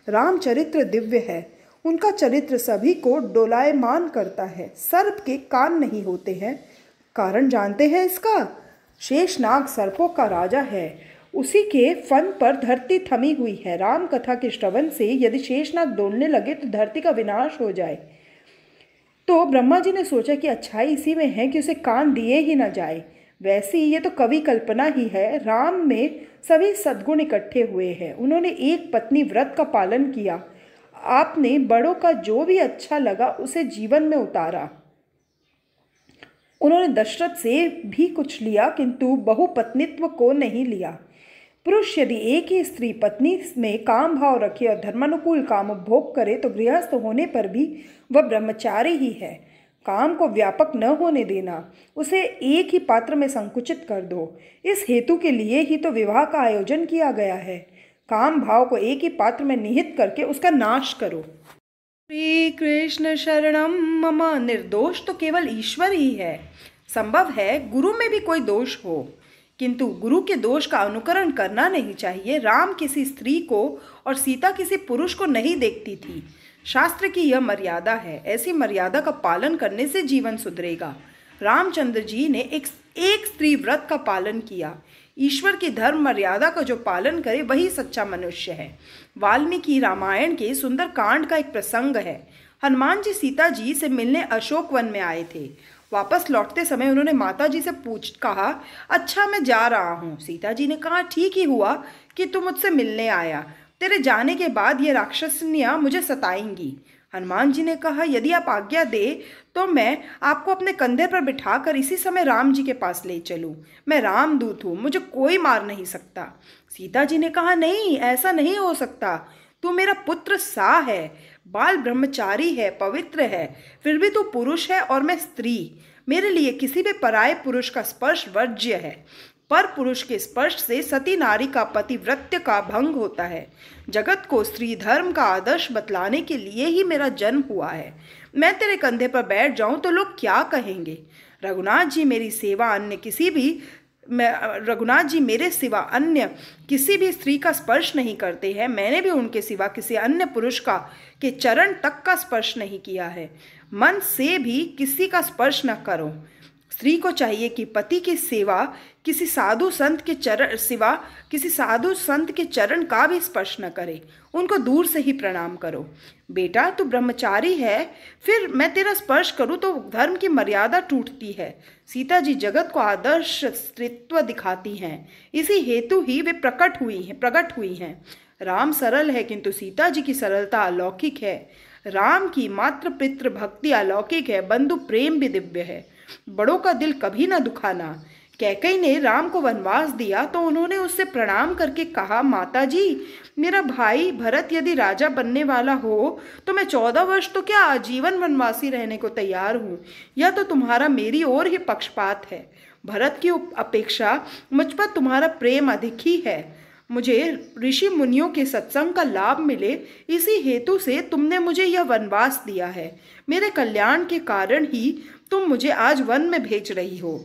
राम चरित्र दिव्य है। उनका चरित्र सभी को डोलायमान करता है। सर्प के कान नहीं होते हैं। कारण जानते हैं इसका? शेषनाग सर्पों का राजा है। उसी के फन पर धरती थमी हुई है। राम कथा के श्रवण से यदि शेषनाग दौड़ने लगे तो धरती का विनाश हो जाए। तो ब्रह्मा जी ने सोचा कि अच्छाई इसी में है कि उसे कान दिए ही न जाए। वैसे ये तो कवि कल्पना ही है। राम में सभी सद्गुण इकट्ठे हुए हैं। उन्होंने एक पत्नी व्रत का पालन किया। आपने बड़ों का जो भी अच्छा लगा उसे जीवन में उतारा। उन्होंने दशरथ से भी कुछ लिया, किंतु बहुपत्नित्व को नहीं लिया। पुरुष यदि एक ही स्त्री पत्नी में काम भाव रखे और धर्मानुकूल काम उपभोग करे तो गृहस्थ होने पर भी वह ब्रह्मचारी ही है। काम को व्यापक न होने देना, उसे एक ही पात्र में संकुचित कर दो। इस हेतु के लिए ही तो विवाह का आयोजन किया गया है। काम भाव को एक ही पात्र में निहित करके उसका नाश करो। श्री कृष्ण शरणम मम। निर्दोष तो केवल ईश्वर ही है। संभव है गुरु में भी कोई दोष हो, किंतु गुरु के दोष का अनुकरण करना नहीं चाहिए। राम किसी स्त्री को और सीता किसी पुरुष को नहीं देखती थी। शास्त्र की यह मर्यादा है। ऐसी मर्यादा का पालन करने से जीवन सुधरेगा। रामचंद्र जी ने एक स्त्री व्रत का पालन किया। ईश्वर की धर्म मर्यादा का जो पालन करे वही सच्चा मनुष्य है। वाल्मीकि रामायण के सुंदर कांड का एक प्रसंग है। हनुमान जी सीता जी से मिलने अशोक वन में आए थे। वापस लौटते समय उन्होंने माता जी से कहा, अच्छा मैं जा रहा हूँ। सीता जी ने कहा, ठीक ही हुआ कि तू मुझसे मिलने आया। तेरे जाने के बाद ये राक्षसनियाँ मुझे सताएंगी। हनुमान जी ने कहा, यदि आप आज्ञा दे तो मैं आपको अपने कंधे पर बिठाकर इसी समय राम जी के पास ले चलूं। मैं रामदूत हूँ, मुझे कोई मार नहीं सकता। सीता जी ने कहा, नहीं, ऐसा नहीं हो सकता। तू मेरा पुत्र सा है, बाल ब्रह्मचारी है, पवित्र है, फिर भी तू पुरुष है और मैं स्त्री। मेरे लिए किसी भी पराये पुरुष का स्पर्श वर्ज्य है। पर पुरुष के स्पर्श से सती नारी का पतिव्रत्य का भंग होता है। जगत को स्त्री धर्म का आदर्श बतलाने के लिए ही मेरा जन्म हुआ है। मैं तेरे कंधे पर बैठ जाऊं तो लोग क्या कहेंगे? रघुनाथ जी मेरी सेवा अन्य किसी भी रघुनाथ जी मेरे सिवा अन्य किसी भी स्त्री का स्पर्श नहीं करते हैं। मैंने भी उनके सिवा किसी अन्य पुरुष का के चरण तक का स्पर्श नहीं किया है। मन से भी किसी का स्पर्श न करो। स्त्री को चाहिए कि पति की सेवा किसी साधु संत के चरण सिवा किसी साधु संत के चरण का भी स्पर्श न करे, उनको दूर से ही प्रणाम करो। बेटा, तू ब्रह्मचारी है, फिर मैं तेरा स्पर्श करूं तो धर्म की मर्यादा टूटती है। सीता जी जगत को आदर्श स्त्रीत्व दिखाती हैं, इसी हेतु ही वे प्रकट हुई हैं। राम सरल है, किंतु सीता जी की सरलता अलौकिक है। राम की मात्र पितृ भक्ति अलौकिक है, बंधु प्रेम भी दिव्य है। बड़ों का दिल कभी ना दुखाना। कैकेयी ने राम को वनवास दिया तो उन्होंने उससे प्रणाम करके कहा, माता जी, मेरा भाई भरत यदि राजा बनने वाला हो तो मैं 14 वर्ष तो क्या आजीवन वनवासी रहने को तैयार हूँ। यह तो तुम्हारा मेरी ओर ही पक्षपात है। भरत की अपेक्षा मुझ पर तुम्हारा प्रेम अधिक ही है। मुझे ऋषि मुनियों के सत्संग का लाभ मिले, इसी हेतु से तुमने मुझे यह वनवास दिया है। मेरे कल्याण के कारण ही तुम मुझे आज वन में भेज रही हो।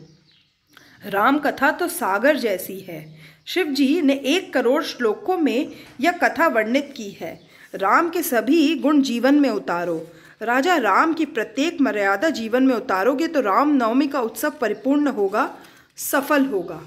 राम कथा तो सागर जैसी है। शिव जी ने 1 करोड़ श्लोकों में यह कथा वर्णित की है। राम के सभी गुण जीवन में उतारो। राजा राम की प्रत्येक मर्यादा जीवन में उतारोगे तो राम नवमी का उत्सव परिपूर्ण होगा, सफल होगा।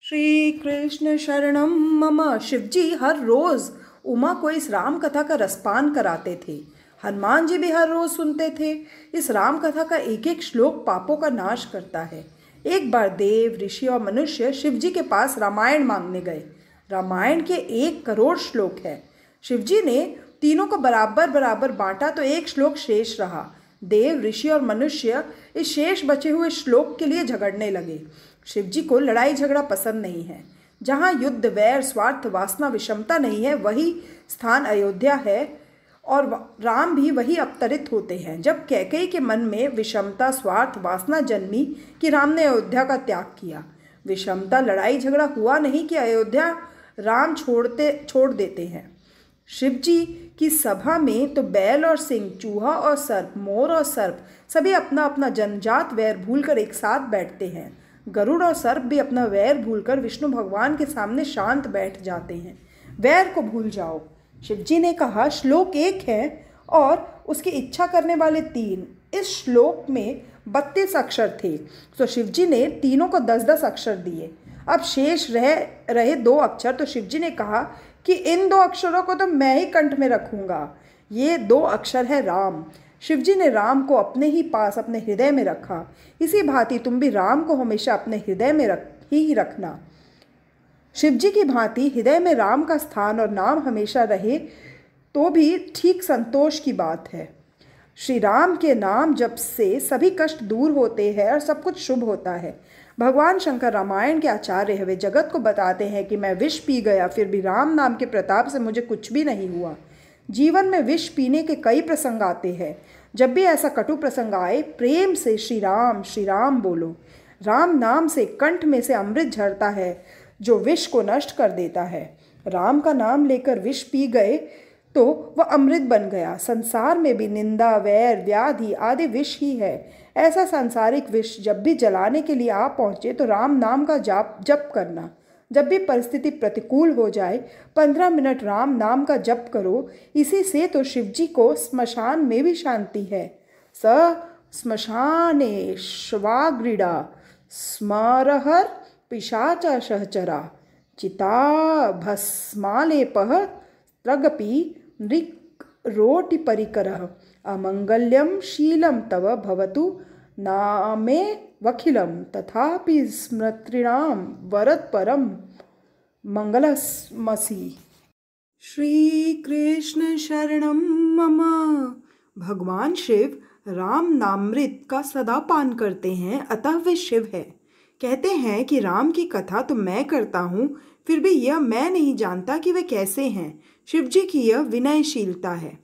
श्री कृष्ण शरणम मम। शिवजी हर रोज उमा को इस राम कथा का रसपान कराते थे। हनुमान जी भी हर रोज सुनते थे। इस राम कथा का एक एक श्लोक पापों का नाश करता है। एक बार देव, ऋषि और मनुष्य शिवजी के पास रामायण मांगने गए। रामायण के 1 करोड़ श्लोक है। शिवजी ने तीनों को बराबर बराबर बांटा तो 1 श्लोक शेष रहा। देव, ऋषि और मनुष्य इस शेष बचे हुए श्लोक के लिए झगड़ने लगे। शिवजी को लड़ाई झगड़ा पसंद नहीं है। जहाँ युद्ध, वैर, स्वार्थ, वासना, विषमता नहीं है, वही स्थान अयोध्या है और राम भी वही अवतरित होते हैं। जब कैकेयी के मन में विषमता, स्वार्थ, वासना जन्मी कि राम ने अयोध्या का त्याग किया। विषमता, लड़ाई झगड़ा हुआ नहीं कि अयोध्या राम छोड़ देते हैं। शिवजी की सभा में तो बैल और सिंह, चूहा और सर्प, मोर और सर्प सभी अपना अपना जन्मजात वैर भूलकर एक साथ बैठते हैं। गरुड़ और सर्प भी अपना वैर भूलकर विष्णु भगवान के सामने शांत बैठ जाते हैं। वैर को भूल जाओ। शिवजी ने कहा, श्लोक 1 है और उसकी इच्छा करने वाले 3। इस श्लोक में 32 अक्षर थे, तो शिवजी ने तीनों को 10-10 अक्षर दिए। अब शेष रहे 2 अक्षर, तो शिवजी ने कहा कि इन 2 अक्षरों को तो मैं ही कंठ में रखूंगा। ये 2 अक्षर है राम। शिवजी ने राम को अपने ही पास, अपने हृदय में रखा। इसी भांति तुम भी राम को हमेशा अपने हृदय में ही रखना। शिवजी की भांति हृदय में राम का स्थान और नाम हमेशा रहे तो भी ठीक संतोष की बात है। श्री राम के नाम जप से सभी कष्ट दूर होते हैं और सब कुछ शुभ होता है। भगवान शंकर रामायण के आचार्य है। वे जगत को बताते हैं कि मैं विष पी गया, फिर भी राम नाम के प्रताप से मुझे कुछ भी नहीं हुआ। जीवन में विष पीने के कई प्रसंग आते हैं। जब भी ऐसा कटु प्रसंग आए, प्रेम से श्री राम बोलो। राम नाम से कंठ में से अमृत झरता है जो विष को नष्ट कर देता है। राम का नाम लेकर विष पी गए तो वह अमृत बन गया। संसार में भी निंदा, वैर, व्याधि आदि विष ही है। ऐसा सांसारिक विष जब भी जलाने के लिए आ पहुँचे तो राम नाम का जप करना। जब भी परिस्थिति प्रतिकूल हो जाए 15 मिनट राम नाम का जप करो। इसी से तो शिवजी को स्मशान में भी शांति है। स स्मशाने श्वाग्रीडा स्मरहर पिशाचा सहचरा चिता भस्मालेपः त्रगपि नृक रोटि परिकरः अमंगल्यम शीलम तव भवतु नामे वखिलम तथापि स्मृतृणाम वरद परम मंगलमसि। श्री कृष्ण शरणम मम। भगवान शिव राम नामृत का सदा पान करते हैं, अतः वे शिव है। कहते हैं कि राम की कथा तो मैं करता हूँ, फिर भी यह मैं नहीं जानता कि वे कैसे हैं। शिव जी की यह विनयशीलता है।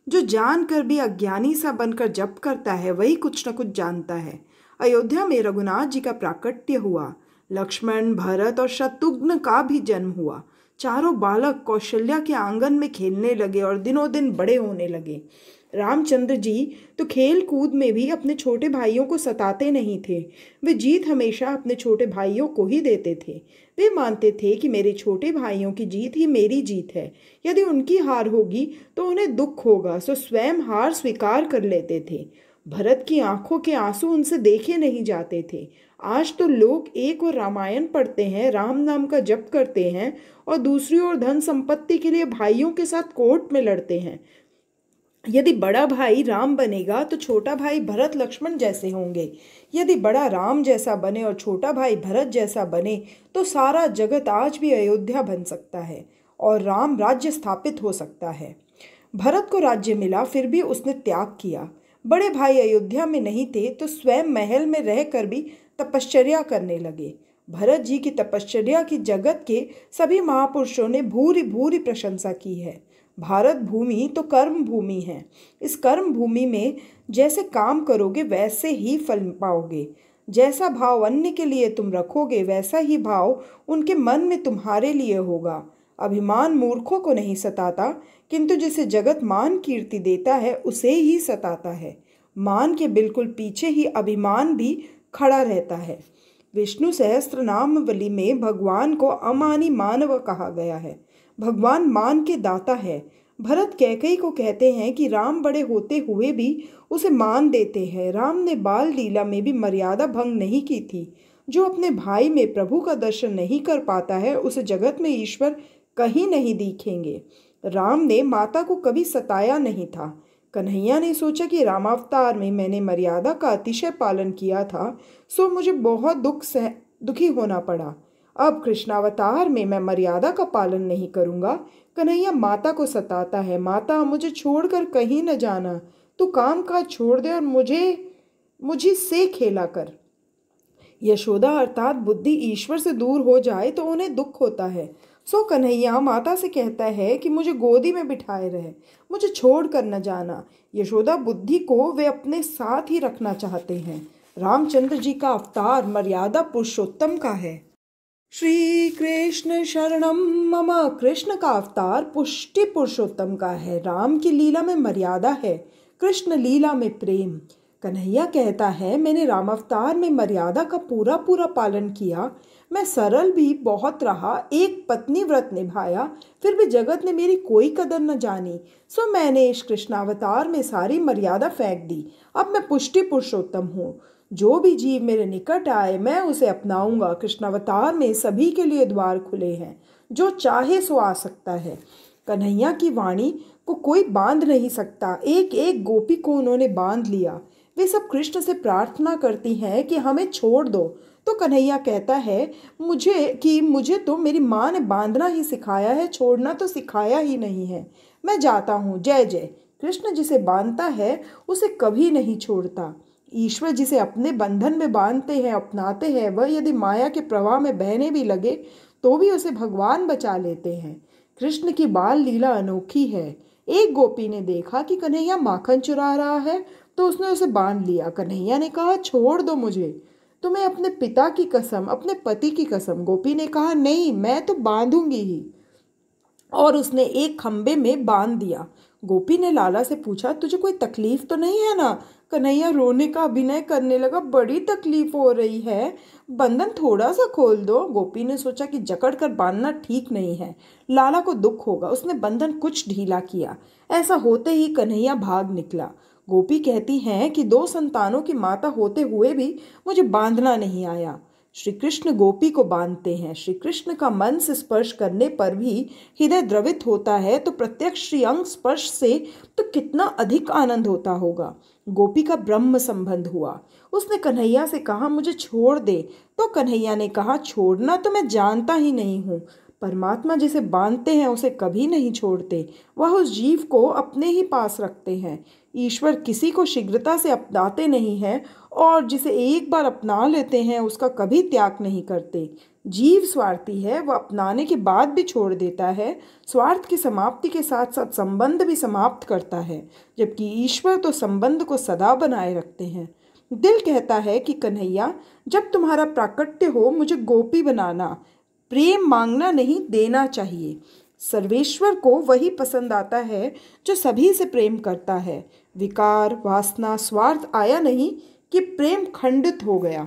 जो जानकर भी अज्ञानी सा बनकर जप करता है वही कुछ न कुछ जानता है। अयोध्या में रघुनाथ जी का प्राकट्य हुआ। लक्ष्मण, भरत और शत्रुघ्न का भी जन्म हुआ। चारों बालक कौशल्या के आंगन में खेलने लगे और दिनों दिन बड़े होने लगे। रामचंद्र जी तो खेल कूद में भी अपने छोटे भाइयों को सताते नहीं थे। वे जीत हमेशा अपने छोटे भाइयों को ही देते थे। वे मानते थे कि मेरे छोटे भाइयों की जीत ही मेरी जीत है। यदि उनकी हार होगी तो उन्हें दुख होगा, सो स्वयं हार स्वीकार कर लेते थे। भरत की आंखों के आंसू उनसे देखे नहीं जाते थे। आज तो लोग एक और रामायण पढ़ते हैं, राम नाम का जप करते हैं और दूसरी ओर धन संपत्ति के लिए भाइयों के साथ कोर्ट में लड़ते हैं। यदि बड़ा भाई राम बनेगा तो छोटा भाई भरत लक्ष्मण जैसे होंगे। यदि बड़ा राम जैसा बने और छोटा भाई भरत जैसा बने तो सारा जगत आज भी अयोध्या बन सकता है और राम राज्य स्थापित हो सकता है। भरत को राज्य मिला, फिर भी उसने त्याग किया। बड़े भाई अयोध्या में नहीं थे तो स्वयं महल में रहकर भी तपश्चर्या करने लगे। भरत जी की तपश्चर्या की जगत के सभी महापुरुषों ने भूरी भूरी प्रशंसा की है। भारत भूमि तो कर्म भूमि है। इस कर्म भूमि में जैसे काम करोगे वैसे ही फल पाओगे। जैसा भाव अन्य के लिए तुम रखोगे वैसा ही भाव उनके मन में तुम्हारे लिए होगा। अभिमान मूर्खों को नहीं सताता, किंतु जिसे जगत मान कीर्ति देता है उसे ही सताता है। मान के बिल्कुल पीछे ही अभिमान भी खड़ा रहता है। विष्णु सहस्त्र नामावली में भगवान को अमानी मानव कहा गया है। भगवान मान के दाता है। भरत कैकेयी को कहते हैं कि राम बड़े होते हुए भी उसे मान देते हैं। राम ने बाल लीला में भी मर्यादा भंग नहीं की थी। जो अपने भाई में प्रभु का दर्शन नहीं कर पाता है उसे जगत में ईश्वर कहीं नहीं दिखेंगे। राम ने माता को कभी सताया नहीं था। कन्हैया ने सोचा कि रामावतार में मैंने मर्यादा का अतिशय पालन किया था, सो मुझे बहुत दुखी होना पड़ा। अब कृष्णावतार में मैं मर्यादा का पालन नहीं करूँगा। कन्हैया माता को सताता है। माता, मुझे छोड़कर कहीं न जाना। तू काम काज छोड़ दे और मुझे से खेला कर। यशोदा अर्थात बुद्धि ईश्वर से दूर हो जाए तो उन्हें दुख होता है। सो कन्हैया माता से कहता है कि मुझे गोदी में बिठाए रहे, मुझे छोड़ कर न जाना। यशोदा बुद्धि को वे अपने साथ ही रखना चाहते हैं। रामचंद्र जी का अवतार मर्यादा पुरुषोत्तम का है। श्री कृष्ण शरणम मम। कृष्ण का अवतार पुष्टि पुरुषोत्तम का है। राम की लीला में मर्यादा है, कृष्ण लीला में प्रेम। कन्हैया कहता है, मैंने राम अवतार में मर्यादा का पूरा पूरा पालन किया। मैं सरल भी बहुत रहा, एक पत्नी व्रत निभाया, फिर भी जगत ने मेरी कोई कदर न जानी। सो मैंने इस कृष्णावतार में सारी मर्यादा फेंक दी। अब मैं पुष्टि पुरुषोत्तम हूँ। जो भी जीव मेरे निकट आए मैं उसे अपनाऊंगा। कृष्णावतार में सभी के लिए द्वार खुले हैं, जो चाहे सो आ सकता है। कन्हैया की वाणी को कोई बांध नहीं सकता। एक एक गोपी को उन्होंने बांध लिया। वे सब कृष्ण से प्रार्थना करती हैं कि हमें छोड़ दो। तो कन्हैया कहता है मुझे तो मेरी माँ ने बांधना ही सिखाया है, छोड़ना तो सिखाया ही नहीं है। मैं जाता हूँ, जय जय। कृष्ण जिसे बांधता है उसे कभी नहीं छोड़ता। ईश्वर जिसे अपने बंधन में बांधते हैं, अपनाते हैं, वह यदि माया के प्रवाह में बहने भी लगे तो भी उसे भगवान बचा लेते हैं। कृष्ण की बाल लीला अनोखी है। एक गोपी ने देखा कि कन्हैया माखन चुरा रहा है तो उसने उसे बांध लिया। कन्हैया ने कहा, छोड़ दो मुझे, तुम्हें अपने पिता की कसम, अपने पति की कसम। गोपी ने कहा, नहीं, मैं तो बांधूंगी ही, और उसने एक खंबे में बांध दिया। गोपी ने लाला से पूछा, तुझे कोई तकलीफ तो नहीं है ना? कन्हैया रोने का अभिनय करने लगा, बड़ी तकलीफ हो रही है, बंधन थोड़ा सा खोल दो। गोपी ने सोचा कि जकड़ कर बांधना ठीक नहीं है, लाला को दुख होगा। उसने बंधन कुछ ढीला किया। ऐसा होते ही कन्हैया भाग निकला। गोपी कहती हैं कि 2 संतानों की माता होते हुए भी मुझे बांधना नहीं आया। श्री कृष्ण गोपी को बांधते हैं। श्री कृष्ण का मन से स्पर्श करने पर भी हृदय द्रवित होता है, तो प्रत्यक्ष श्री अंग स्पर्श से तो कितना अधिक आनंद होता होगा। गोपी का ब्रह्म संबंध हुआ। उसने कन्हैया से कहा, मुझे छोड़ दे। तो कन्हैया ने कहा, छोड़ना तो मैं जानता ही नहीं हूँ। परमात्मा जिसे बांधते हैं उसे कभी नहीं छोड़ते, वह उस जीव को अपने ही पास रखते हैं। ईश्वर किसी को शीघ्रता से अपनाते नहीं हैं और जिसे एक बार अपना लेते हैं उसका कभी त्याग नहीं करते। जीव स्वार्थी है, वह अपनाने के बाद भी छोड़ देता है। स्वार्थ की समाप्ति के साथ साथ संबंध भी समाप्त करता है, जबकि ईश्वर तो संबंध को सदा बनाए रखते हैं। दिल कहता है कि कन्हैया, जब तुम्हारा प्राकट्य हो मुझे गोपी बनाना। प्रेम मांगना नहीं, देना चाहिए। सर्वेश्वर को वही पसंद आता है जो सभी से प्रेम करता है। विकार, वासना, स्वार्थ आया नहीं कि प्रेम खंडित हो गया।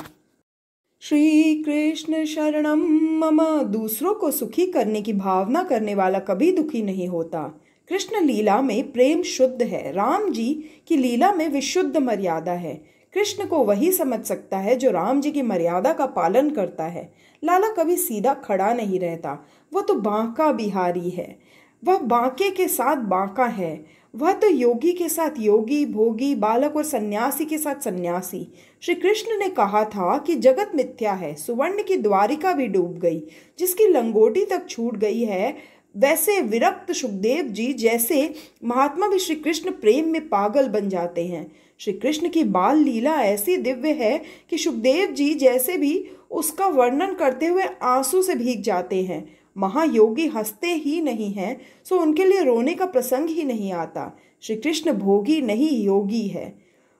श्री कृष्ण शरणम मम। दूसरों को सुखी करने की भावना करने वाला कभी दुखी नहीं होता। कृष्ण लीला में प्रेम शुद्ध है। राम जी की लीला में विशुद्ध मर्यादा है। कृष्ण को वही समझ सकता है जो राम जी की मर्यादा का पालन करता है। लाला कभी सीधा खड़ा नहीं रहता, वह तो बांका बिहारी है। वह बांके के साथ बांका है। वह तो योगी के साथ योगी, भोगी, बालक और सन्यासी के साथ सन्यासी। श्री कृष्ण ने कहा था कि जगत मिथ्या है। सुवर्ण की द्वारिका भी डूब गई, जिसकी लंगोटी तक छूट गई है। वैसे विरक्त सुखदेव जी जैसे महात्मा भी श्री कृष्ण प्रेम में पागल बन जाते हैं। श्री कृष्ण की बाल लीला ऐसी दिव्य है कि सुखदेव जी जैसे भी उसका वर्णन करते हुए आंसू से भीग जाते हैं। महायोगी हंसते ही नहीं हैं, सो उनके लिए रोने का प्रसंग ही नहीं आता। श्री कृष्ण भोगी नहीं, योगी है।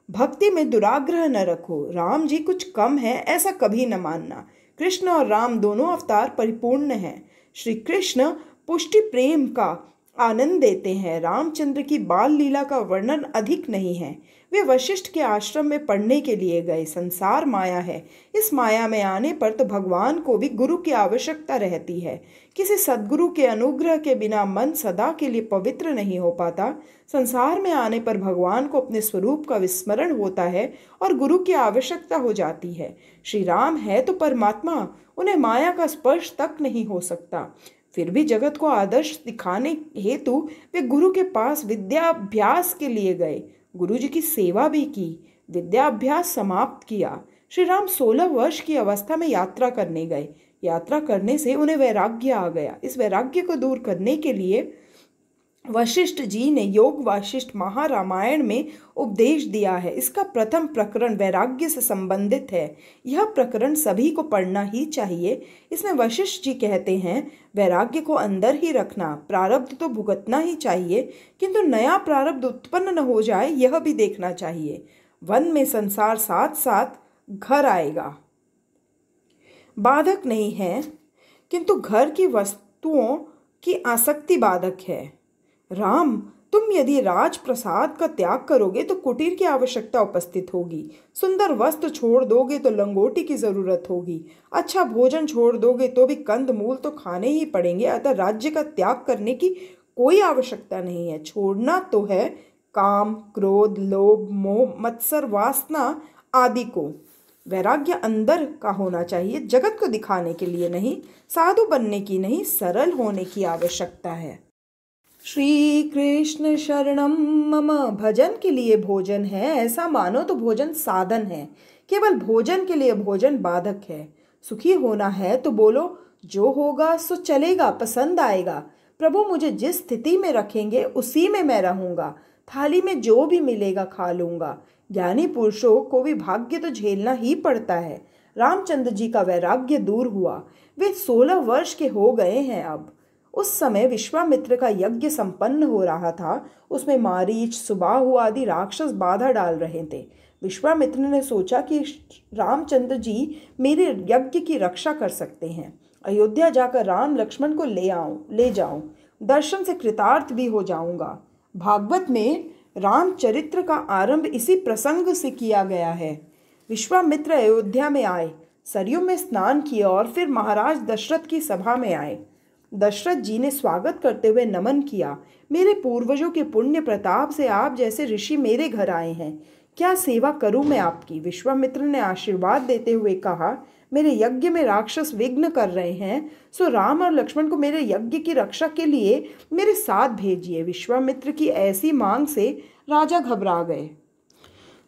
भक्ति में दुराग्रह न रखो। राम जी कुछ कम है ऐसा कभी न मानना। कृष्ण और राम दोनों अवतार परिपूर्ण हैं। श्री कृष्ण पुष्टि प्रेम का आनंद देते हैं। रामचंद्र की बाल लीला का वर्णन अधिक नहीं है। वे वशिष्ठ के आश्रम में पढ़ने के लिए गए। संसार माया है। इस माया में आने पर तो भगवान को भी गुरु की आवश्यकता रहती है। किसी सद्गुरु के अनुग्रह के बिना मन सदा के लिए पवित्र नहीं हो पाता। संसार में आने पर भगवान को अपने स्वरूप का विस्मरण होता है और गुरु की आवश्यकता हो जाती है। श्री राम है तो परमात्मा, उन्हें माया का स्पर्श तक नहीं हो सकता। फिर भी जगत को आदर्श दिखाने हेतु वे गुरु के पास विद्याभ्यास के लिए गए। गुरु जी की सेवा भी की, विद्याभ्यास समाप्त किया। श्री राम 16 वर्ष की अवस्था में यात्रा करने गए। यात्रा करने से उन्हें वैराग्य आ गया। इस वैराग्य को दूर करने के लिए वशिष्ठ जी ने योग वासिष्ठ महारामायण में उपदेश दिया है। इसका प्रथम प्रकरण वैराग्य से संबंधित है। यह प्रकरण सभी को पढ़ना ही चाहिए। इसमें वशिष्ठ जी कहते हैं, वैराग्य को अंदर ही रखना, प्रारब्ध तो भुगतना ही चाहिए, किंतु नया प्रारब्ध उत्पन्न न हो जाए यह भी देखना चाहिए। वन में संसार साथ साथ घर आएगा, बाधक नहीं है, किंतु घर की वस्तुओं की आसक्ति बाधक है। राम, तुम यदि राजप्रसाद का त्याग करोगे तो कुटीर की आवश्यकता उपस्थित होगी। सुंदर वस्त्र छोड़ दोगे तो लंगोटी की जरूरत होगी। अच्छा भोजन छोड़ दोगे तो भी कंद मूल तो खाने ही पड़ेंगे। अतः राज्य का त्याग करने की कोई आवश्यकता नहीं है। छोड़ना तो है काम, क्रोध, लोभ, मोह, मत्सर, वासना आदि को। वैराग्य अंदर का होना चाहिए, जगत को दिखाने के लिए नहीं, साधु बनने की नहीं, सरल होने की आवश्यकता है। श्री कृष्ण शरणम मम। भजन के लिए भोजन है ऐसा मानो तो भोजन साधन है। केवल भोजन के लिए भोजन बाधक है। सुखी होना है तो बोलो, जो होगा सो चलेगा, पसंद आएगा। प्रभु मुझे जिस स्थिति में रखेंगे उसी में मैं रहूंगा। थाली में जो भी मिलेगा खा लूंगा। ज्ञानी पुरुषों को भी भाग्य तो झेलना ही पड़ता है। रामचंद्र जी का वैराग्य दूर हुआ। वे 16 वर्ष के हो गए हैं अब। उस समय विश्वामित्र का यज्ञ संपन्न हो रहा था। उसमें मारीच, सुबाहु आदि राक्षस बाधा डाल रहे थे। विश्वामित्र ने सोचा कि रामचंद्र जी मेरे यज्ञ की रक्षा कर सकते हैं। अयोध्या जाकर राम लक्ष्मण को ले जाऊं, दर्शन से कृतार्थ भी हो जाऊंगा। भागवत में रामचरित्र का आरंभ इसी प्रसंग से किया गया है। विश्वामित्र अयोध्या में आए, सरयू में स्नान किया और फिर महाराज दशरथ की सभा में आए। दशरथ जी ने स्वागत करते हुए नमन किया। मेरे पूर्वजों के पुण्य प्रताप से आप जैसे ऋषि मेरे घर आए हैं। क्या सेवा करूं मैं आपकी? विश्वामित्र ने आशीर्वाद देते हुए कहा, मेरे यज्ञ में राक्षस विघ्न कर रहे हैं, सो राम और लक्ष्मण को मेरे यज्ञ की रक्षा के लिए मेरे साथ भेजिए। विश्वामित्र की ऐसी मांग से राजा घबरा गए।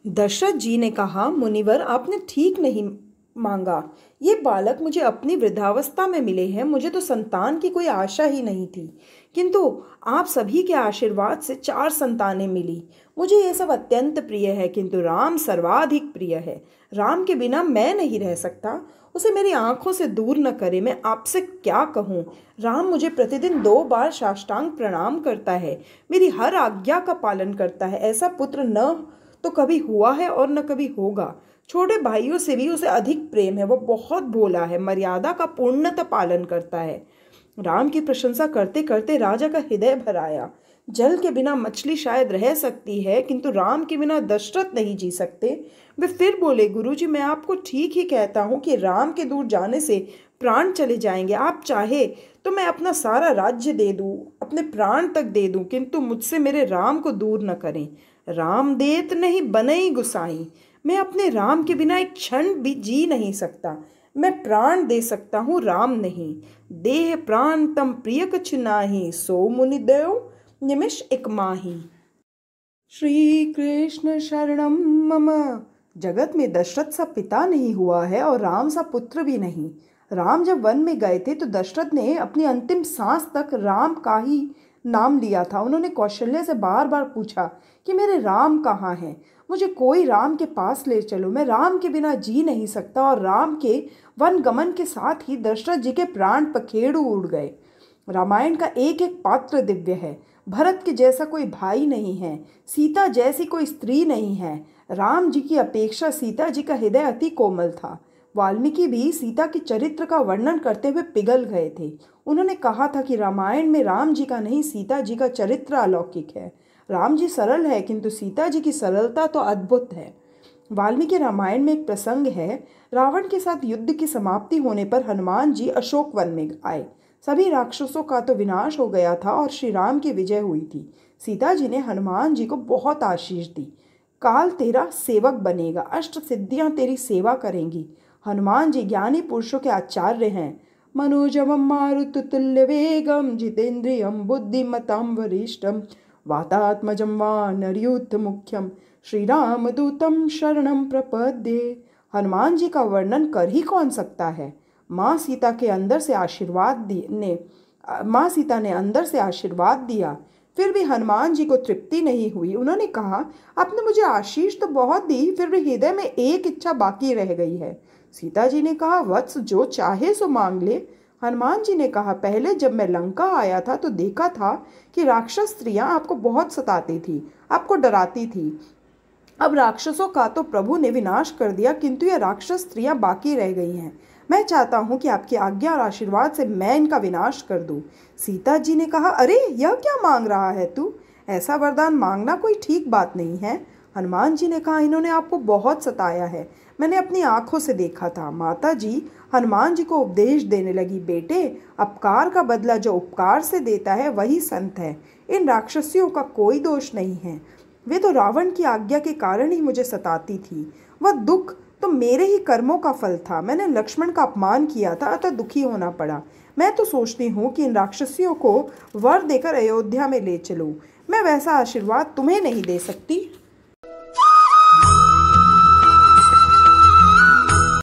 दशरथ जी ने कहा, मुनिवर आपने ठीक नहीं मांगा। ये बालक मुझे अपनी वृद्धावस्था में मिले हैं, मुझे तो संतान की कोई आशा ही नहीं थी, किंतु आप सभी के आशीर्वाद से 4 संतानें मिली। मुझे ये सब अत्यंत प्रिय है, किंतु राम सर्वाधिक प्रिय है। राम के बिना मैं नहीं रह सकता। उसे मेरी आंखों से दूर न करे। मैं आपसे क्या कहूँ। राम मुझे प्रतिदिन 2 बार साष्टांग प्रणाम करता है, मेरी हर आज्ञा का पालन करता है। ऐसा पुत्र न तो कभी हुआ है और न कभी होगा। छोटे भाइयों से भी उसे अधिक प्रेम है। वो बहुत भोला है, मर्यादा का पूर्णतः पालन करता है। राम की प्रशंसा करते करते राजा का हृदय भर आया। जल के बिना मछली शायद रह सकती है, किंतु राम के बिना दशरथ नहीं जी सकते। वे फिर बोले, गुरुजी मैं आपको ठीक ही कहता हूँ कि राम के दूर जाने से प्राण चले जाएंगे। आप चाहे तो मैं अपना सारा राज्य दे दूँ, अपने प्राण तक दे दूँ, किंतु मुझसे मेरे राम को दूर न करें। राम देत नहीं बनई गुसाई। मैं अपने राम के बिना एक क्षण भी जी नहीं सकता। मैं प्राण दे सकता हूँ, राम नहीं। देह प्राण तम प्रिय कछु नाही, सो मुनि देव निमिष एक माही। श्री कृष्ण शरणम मम। जगत में दशरथ सा पिता नहीं हुआ है और राम सा पुत्र भी नहीं। राम जब वन में गए थे तो दशरथ ने अपनी अंतिम सांस तक राम का ही नाम लिया था। उन्होंने कौशल्या से बार बार पूछा कि मेरे राम कहाँ हैं, मुझे कोई राम के पास ले चलो, मैं राम के बिना जी नहीं सकता। और राम के वन गमन के साथ ही दशरथ जी के प्राण पखेरु उड़ गए। रामायण का एक एक पात्र दिव्य है। भरत के जैसा कोई भाई नहीं है, सीता जैसी कोई स्त्री नहीं है। राम जी की अपेक्षा सीता जी का हृदय अति कोमल था। वाल्मीकि भी सीता के चरित्र का वर्णन करते हुए पिघल गए थे। उन्होंने कहा था कि रामायण में राम जी का नहीं, सीता जी का चरित्र अलौकिक है। राम जी सरल है, किंतु सीता जी की सरलता तो अद्भुत है। वाल्मीकि रामायण में एक प्रसंग है। रावण के साथ युद्ध की समाप्ति होने पर हनुमान जी अशोक वन में आए। सभी राक्षसों का तो विनाश हो गया था और श्री राम की विजय हुई थी। सीता जी ने हनुमान जी को बहुत आशीष दी। काल तेरा सेवक बनेगा, अष्ट सिद्धियां तेरी सेवा करेंगी। हनुमान जी ज्ञानी पुरुषों के आचार्य हैं। मनोजवम मारुततुल्य वेगम जितेन्द्रियम बुद्धिमताम वरिष्ठम वातात्मजं वानरयूथ मुख्यम श्री राम दूतम शरणम प्रपद्ये। हनुमान जी का वर्णन कर ही कौन सकता है। माँ सीता ने अंदर से आशीर्वाद दिया, फिर भी हनुमान जी को तृप्ति नहीं हुई। उन्होंने कहा, आपने मुझे आशीष तो बहुत दी, फिर भी हृदय में एक इच्छा बाकी रह गई है। सीता जी ने कहा, वत्स जो चाहे सो मांग ले। हनुमान जी ने कहा, पहले जब मैं लंका आया था तो देखा था कि राक्षस स्त्रियां आपको बहुत सताती थी, आपको डराती थी। अब राक्षसों का तो प्रभु ने विनाश कर दिया, किंतु ये राक्षस स्त्रियां बाकी रह गई हैं। मैं चाहता हूँ कि आपकी आज्ञा और आशीर्वाद से मैं इनका विनाश कर दूँ। सीता जी ने कहा, अरे यह क्या मांग रहा है तू? ऐसा वरदान मांगना कोई ठीक बात नहीं है। हनुमान जी ने कहा, इन्होंने आपको बहुत सताया है, मैंने अपनी आंखों से देखा था। माता जी हनुमान जी को उपदेश देने लगी, बेटे अपकार का बदला जो उपकार से देता है वही संत है। इन राक्षसियों का कोई दोष नहीं है, वे तो रावण की आज्ञा के कारण ही मुझे सताती थी। वह दुख तो मेरे ही कर्मों का फल था। मैंने लक्ष्मण का अपमान किया था, अतः दुखी होना पड़ा। मैं तो सोचती हूँ कि इन राक्षसियों को वर देकर अयोध्या में ले चलूँ। मैं वैसा आशीर्वाद तुम्हें नहीं दे सकती।